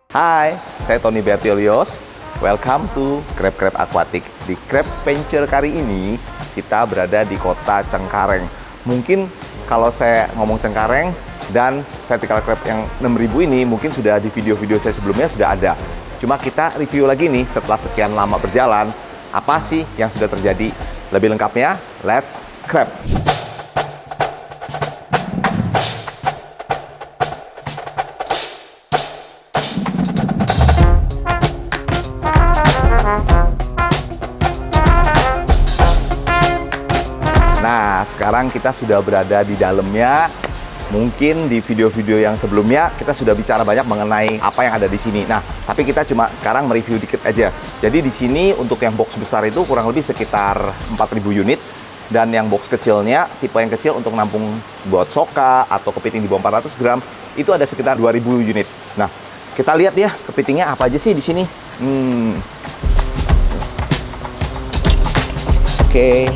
Hai, saya Tony Bertilios. Welcome to Crab Aquatic. Di Crab Venture kali ini, kita berada di kota Cengkareng. Mungkin kalau saya ngomong Cengkareng dan vertical crab yang 6000 ini, mungkin sudah di video-video saya sebelumnya sudah ada. Cuma kita review lagi nih setelah sekian lama berjalan, apa sih yang sudah terjadi? Lebih lengkapnya, let's crab! Nah, sekarang kita sudah berada di dalamnya. Mungkin di video-video yang sebelumnya kita sudah bicara banyak mengenai apa yang ada di sini. Nah, tapi kita cuma sekarang mereview dikit aja. Jadi di sini untuk yang box besar itu kurang lebih sekitar 4000 unit. Dan yang box kecilnya, tipe yang kecil untuk nampung buat soka atau kepiting di bawah 400 gram, itu ada sekitar 2000 unit. Nah, kita lihat ya kepitingnya apa aja sih di sini. Oke.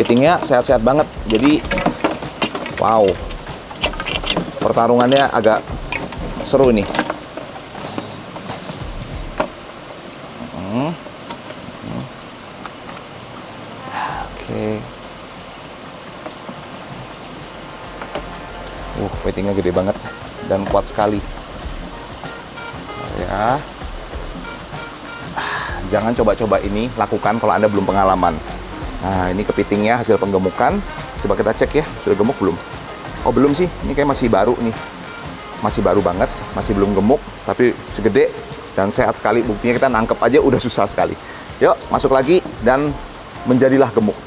Kepitingnya sehat-sehat banget, jadi wow, pertarungannya agak seru nih. Oke. Kepitingnya gede banget dan kuat sekali. Ya, jangan coba-coba ini, lakukan kalau Anda belum pengalaman. Nah, ini kepitingnya hasil penggemukan. Coba kita cek ya, sudah gemuk belum? Oh, belum sih. Ini kayak masih baru nih. Masih baru banget, masih belum gemuk, tapi segede dan sehat sekali. Buktinya kita nangkep aja udah susah sekali. Yuk, masuk lagi dan menjadilah gemuk.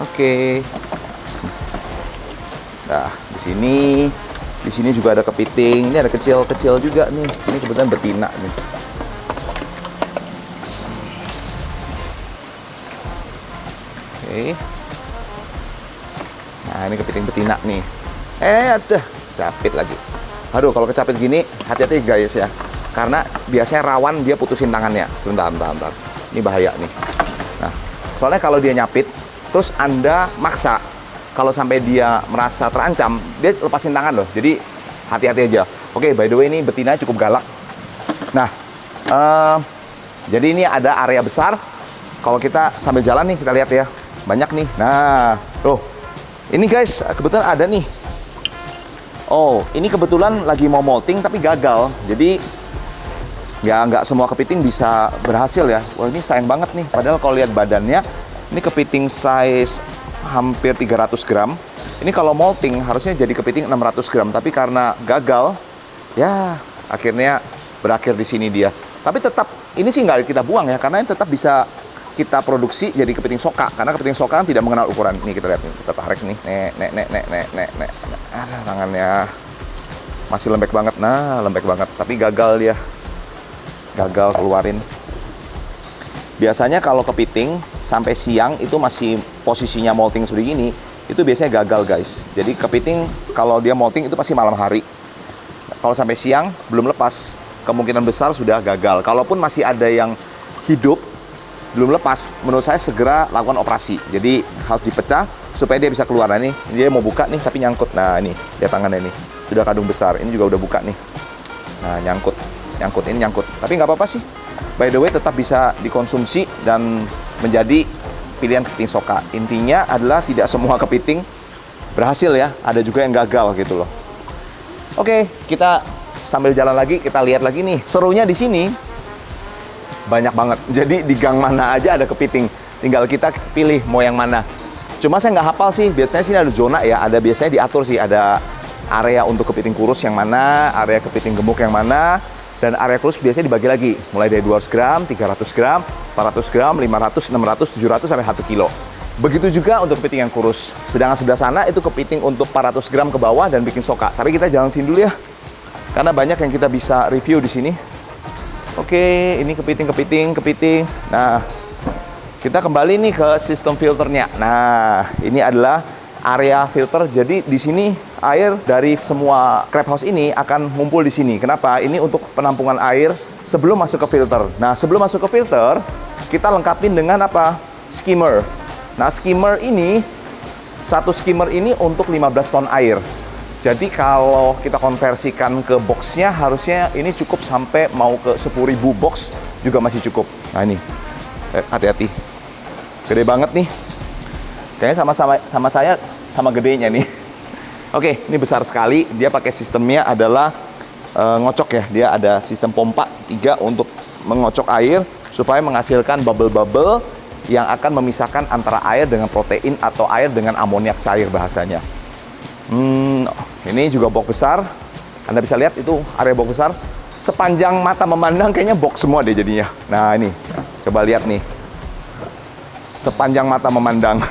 Oke. Nah, di sini juga ada kepiting. Ini ada kecil-kecil juga nih. Ini kebetulan betina nih. Nah, ini kepiting betina nih. Ada capit lagi. Aduh, kalau kecapit gini, hati-hati guys ya. Karena biasanya rawan dia putusin tangannya. Sebentar. Ini bahaya nih. Nah, soalnya kalau dia nyapit, terus Anda maksa, kalau sampai dia merasa terancam, dia lepasin tangan loh. Jadi, hati-hati aja. Oke, by the way, ini betina cukup galak. Nah, jadi ini ada area besar. Kalau kita sambil jalan nih, kita lihat ya. Banyak nih. Nah, tuh. Ini guys, kebetulan ada nih. Oh, ini kebetulan lagi mau molting tapi gagal. Jadi, ya nggak semua kepiting bisa berhasil ya. Wah, ini sayang banget nih. Padahal kalau lihat badannya, ini kepiting size hampir 300 gram. Ini kalau molting harusnya jadi kepiting 600 gram. Tapi karena gagal, ya akhirnya berakhir di sini dia. Tapi tetap, ini sih nggak kita buang ya. Karena ini tetap bisa kita produksi jadi kepiting soka, karena kepiting soka kan tidak mengenal ukuran. Ini kita lihat nih, kita tarik nih, nek. Ada tangannya masih lembek banget. Nah, lembek banget, tapi gagal dia, gagal keluarin. Biasanya kalau kepiting sampai siang itu masih posisinya molting seperti ini, itu biasanya gagal guys. Jadi kepiting kalau dia molting itu pasti malam hari. Kalau sampai siang belum lepas, kemungkinan besar sudah gagal. Kalaupun masih ada yang hidup belum lepas, menurut saya segera lakukan operasi. Jadi harus dipecah supaya dia bisa keluar. Nah, ini dia mau buka nih tapi nyangkut. Nah, ini dia tangannya nih, sudah kadung besar. Ini juga udah buka nih. Nah, nyangkut, ini nyangkut. Tapi nggak apa-apa sih. By the way, tetap bisa dikonsumsi dan menjadi pilihan kepiting soka. Intinya adalah tidak semua kepiting berhasil ya. Ada juga yang gagal gitu loh. Oke, kita sambil jalan lagi, kita lihat lagi nih. Serunya di sini banyak banget. Jadi di gang mana aja ada kepiting. Tinggal kita pilih mau yang mana. Cuma saya nggak hafal sih. Biasanya sini ada zona ya. Ada biasanya diatur sih. Ada area untuk kepiting kurus yang mana, area kepiting gemuk yang mana, dan area kurus biasanya dibagi lagi. Mulai dari 200 gram, 300 gram, 400 gram, 500, 600, 700 sampai 1 kilo. Begitu juga untuk kepiting yang kurus. Sedangkan sebelah sana itu kepiting untuk 400 gram ke bawah dan bikin soka. Tapi kita jalan sini dulu ya. Karena banyak yang kita bisa review di sini. Oke, ini kepiting. Nah, kita kembali nih ke sistem filternya. Nah, ini adalah area filter. Jadi di sini air dari semua crab house ini akan ngumpul di sini. Kenapa? Ini untuk penampungan air sebelum masuk ke filter. Nah, sebelum masuk ke filter, kita lengkapin dengan apa? Skimmer. Nah, skimmer ini Satu skimmer ini untuk 15 ton air. Jadi kalau kita konversikan ke boxnya, harusnya ini cukup sampai mau ke 10.000 box juga masih cukup. Nah ini, hati-hati. Gede banget nih. Kayaknya sama saya sama gedenya nih. Oke, ini besar sekali. Dia pakai sistemnya adalah ngocok ya. Dia ada sistem pompa 3 untuk mengocok air supaya menghasilkan bubble-bubble yang akan memisahkan antara air dengan protein atau air dengan amoniak cair bahasanya. Ini juga box besar. Anda bisa lihat itu area box besar. Sepanjang mata memandang kayaknya box semua deh jadinya. Nah ini, coba lihat nih. Sepanjang mata memandang.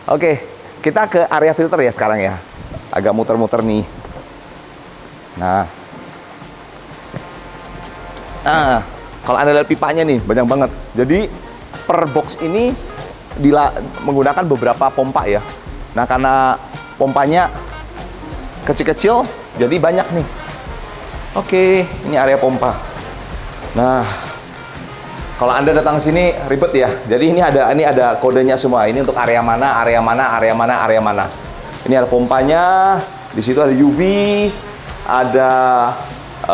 Oke, kita ke area filter ya sekarang ya. Agak muter-muter nih. Nah, kalau Anda lihat pipanya nih, banyak banget. Jadi, per box ini menggunakan beberapa pompa ya. Nah, karena pompanya kecil-kecil, jadi banyak nih. Oke, ini area pompa. Nah, kalau Anda datang sini ribet ya. Jadi ini ada kodenya semua. Ini untuk area mana, area mana, area mana, area mana. Ini ada pompanya. Di situ ada UV, ada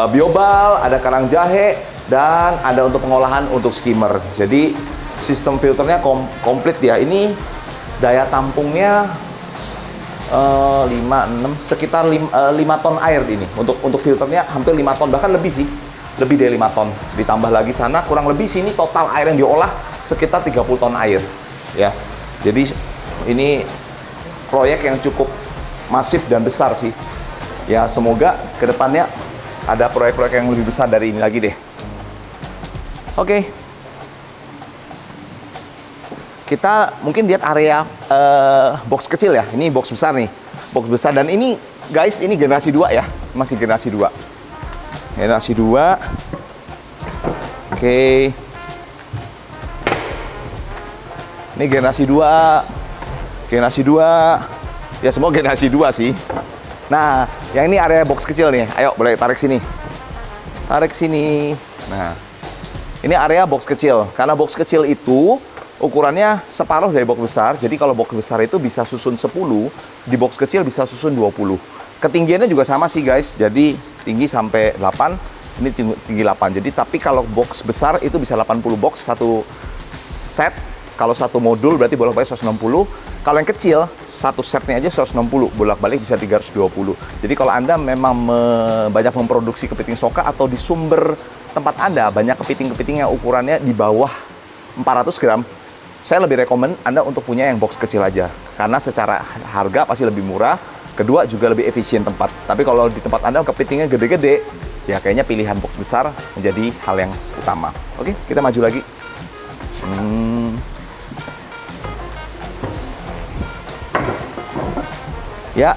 biobal, ada karang jahe, dan ada untuk pengolahan untuk skimmer. Jadi sistem filternya komplit ya. Ini daya tampungnya 5, 6, sekitar 5 ton air ini. Untuk filternya hampir 5 ton, bahkan lebih sih. Lebih dari 5 ton. Ditambah lagi sana, kurang lebih sini total air yang diolah sekitar 30 ton air. Ya. Jadi ini proyek yang cukup masif dan besar sih. Ya, semoga kedepannya ada proyek-proyek yang lebih besar dari ini lagi deh. Oke. Kita mungkin lihat area box kecil ya. Ini box besar nih. Box besar, dan ini guys, ini generasi 2 ya. Masih generasi 2. Generasi 2. Oke. Ini generasi 2. Generasi 2. Ya, semua generasi 2 sih. Nah, yang ini area box kecil nih. Ayo, boleh tarik sini. Tarik sini. Nah, ini area box kecil. Karena box kecil itu ukurannya separuh dari box besar. Jadi kalau box besar itu bisa susun 10, di box kecil bisa susun 20. Ketinggiannya juga sama sih guys. Jadi tinggi sampai 8, ini tinggi 8. Jadi tapi kalau box besar itu bisa 80 box satu set. Kalau satu modul berarti bolak-balik 160. Kalau yang kecil, satu setnya aja 160, bolak-balik bisa 320. Jadi kalau Anda memang banyak memproduksi kepiting soka atau di sumber tempat Anda banyak kepiting-kepiting yang ukurannya di bawah 400 gram, saya lebih rekomen Anda untuk punya yang box kecil aja. Karena secara harga pasti lebih murah, kedua juga lebih efisien tempat. Tapi kalau di tempat Anda kepitingnya gede-gede, ya kayaknya pilihan box besar menjadi hal yang utama. Oke, kita maju lagi. Ya,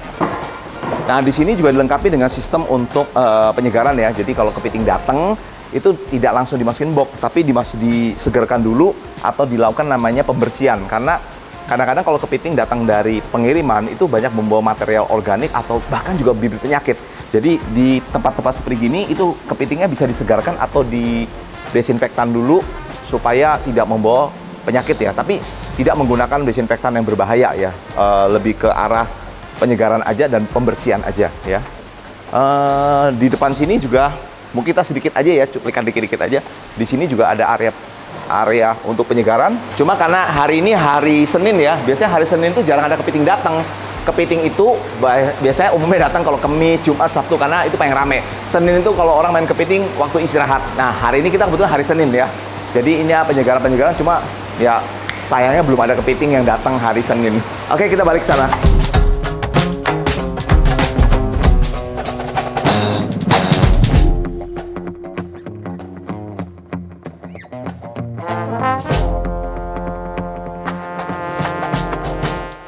nah di sini juga dilengkapi dengan sistem untuk penyegaran ya. Jadi kalau kepiting datang itu tidak langsung dimasukin box, tapi disegarkan dulu atau dilakukan namanya pembersihan. Karena kadang-kadang kalau kepiting datang dari pengiriman itu banyak membawa material organik atau bahkan juga bibit penyakit. Jadi di tempat-tempat seperti gini itu kepitingnya bisa disegarkan atau didesinfektan dulu supaya tidak membawa penyakit ya. Tapi tidak menggunakan desinfektan yang berbahaya ya. Lebih ke arah penyegaran aja dan pembersihan aja ya. Di depan sini juga mungkin kita sedikit aja ya, cuplikan dikit-dikit aja. Di sini juga ada area untuk penyegaran. Cuma karena hari ini hari Senin ya, biasanya hari Senin itu jarang ada kepiting datang. Kepiting itu biasanya umumnya datang kalau Kamis, Jumat, Sabtu karena itu paling rame. Senin itu kalau orang main kepiting waktu istirahat. Nah hari ini kita kebetulan hari Senin ya. Jadi ini ya penyegaran-penyegaran, cuma ya sayangnya belum ada kepiting yang datang hari Senin. Oke, kita balik ke sana.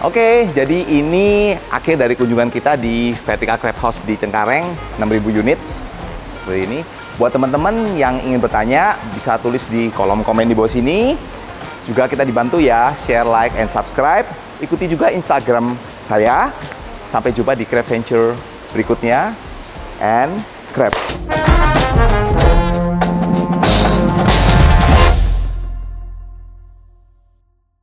Oke, jadi ini akhir dari kunjungan kita di Vertical Crab House di Cengkareng, 6.000 unit. Seperti ini. Buat teman-teman yang ingin bertanya, bisa tulis di kolom komen di bawah sini. Juga kita dibantu ya, share, like, and subscribe. Ikuti juga Instagram saya. Sampai jumpa di Crab Venture berikutnya. And Crab.